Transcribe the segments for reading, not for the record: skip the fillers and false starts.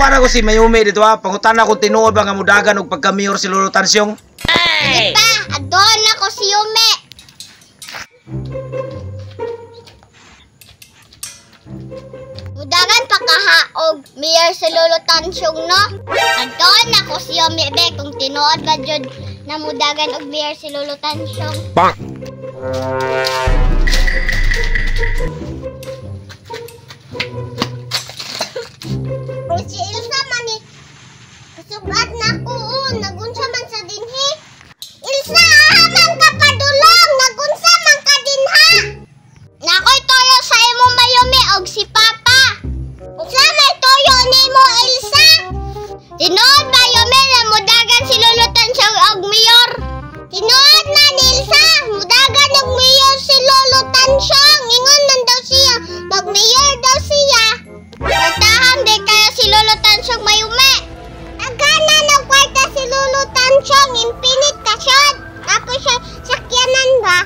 na ko si Mayumi dito ha. Pangutana ko tinuod ba nga mudagan og pagka-mayor si Lolo Tansyong? Hey! Pa, adon ako si Yume. Mudagan pagkahaog mayor si Lolo Tansyong, no? Adon ako si Yume, be, kung tinuod ba jud na mudagan og mayor si Lolo Tansyong. Bang! O si Ilsa man ni kasugat na ko, nagunsa man sa dinhi. Ilsa, ahamang ka padulong, nagunsa man ka dinha. Nakoy toyo sa imo Mayumi og si Papa. Unsa may toyo nimo Ilsa? Tinuod ba Yume na mudagan si Lolo Tansyong og mayor? Tinuod na ni Ilsa, mudagan og mayor si Lolo Tansyong. Ingon man daw siya, mag-mayor daw siya. Kwartahan di kaya si Lolo Tansyong Mayumi. Nagana ng kwarta si Lolo Tansyong, infinite kasyon. Tapos siya sakyanan ba?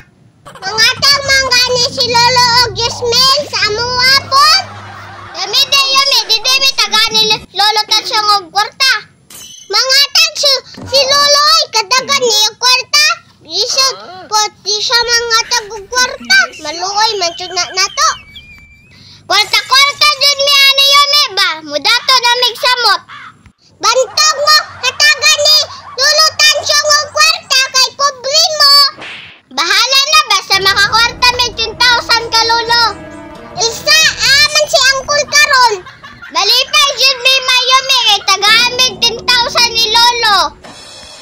Mangatang manggani si Lolo og Yasmel sa among wapon. Yumi, di mi tagani Lolo Tansyong og kwarta. Mangatang si Lolo ay kadagan niya og kwarta. Di siya mangatag og kwarta. Maluoy man jud na nato. Kwarta-kwarta dyan mi ani Yume ba? Mudato na migsamot. Bantog mo, hatagan ni Lolo Tansyong og kwarta kay pobre mo. Bahala na basta makakwarta mig 10,000 ka Lolo. Ilsa, aman si Angkol karon. Malipay dyan mi Mayumi kay tagaan mig 10,000 ni Lolo.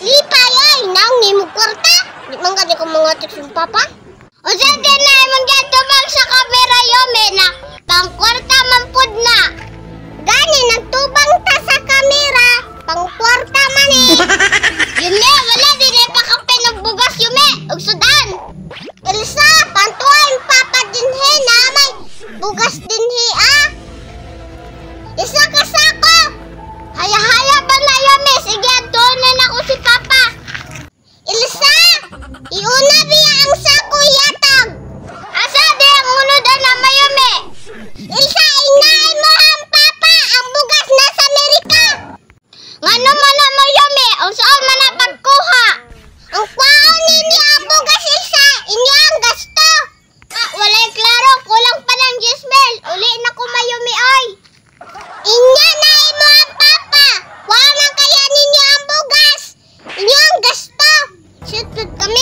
Lipay ay, naong ni mo kwarta. Di man gani ko mga tips ng Papa. O sa din na imong gatubang sa kamera Yume na pangkwarta mampud na. Gani nagtubang ta sa kamera, pangkwarta man eh. Yume, wala din ay pakapin og bugas Yume, og sudan. Ilsa, pantuan Papa dinhi na may bugas dinhi ah. Isa ka sako. Haya-haya ba na Yume? Sige, doon na ako si Papa. Ilsa, iuna biya ang sako yatag. Asa di ang unodan na Mayumi? Ilsa, inaay mo ang Papa, ang bugas nasa Amerika. Ngano man na Mayumi, ang saan man na pagkuha? Ang kwaon ninyo ang bugas Ilsa, inyo ang gasto. Walay klaro, kulang pa ng 10,000. Uli na ko Mayumi ay. Inya na mo ang Papa, kuha man kaya ninyo ang bugas. Inyo ang gasto. Shoot kami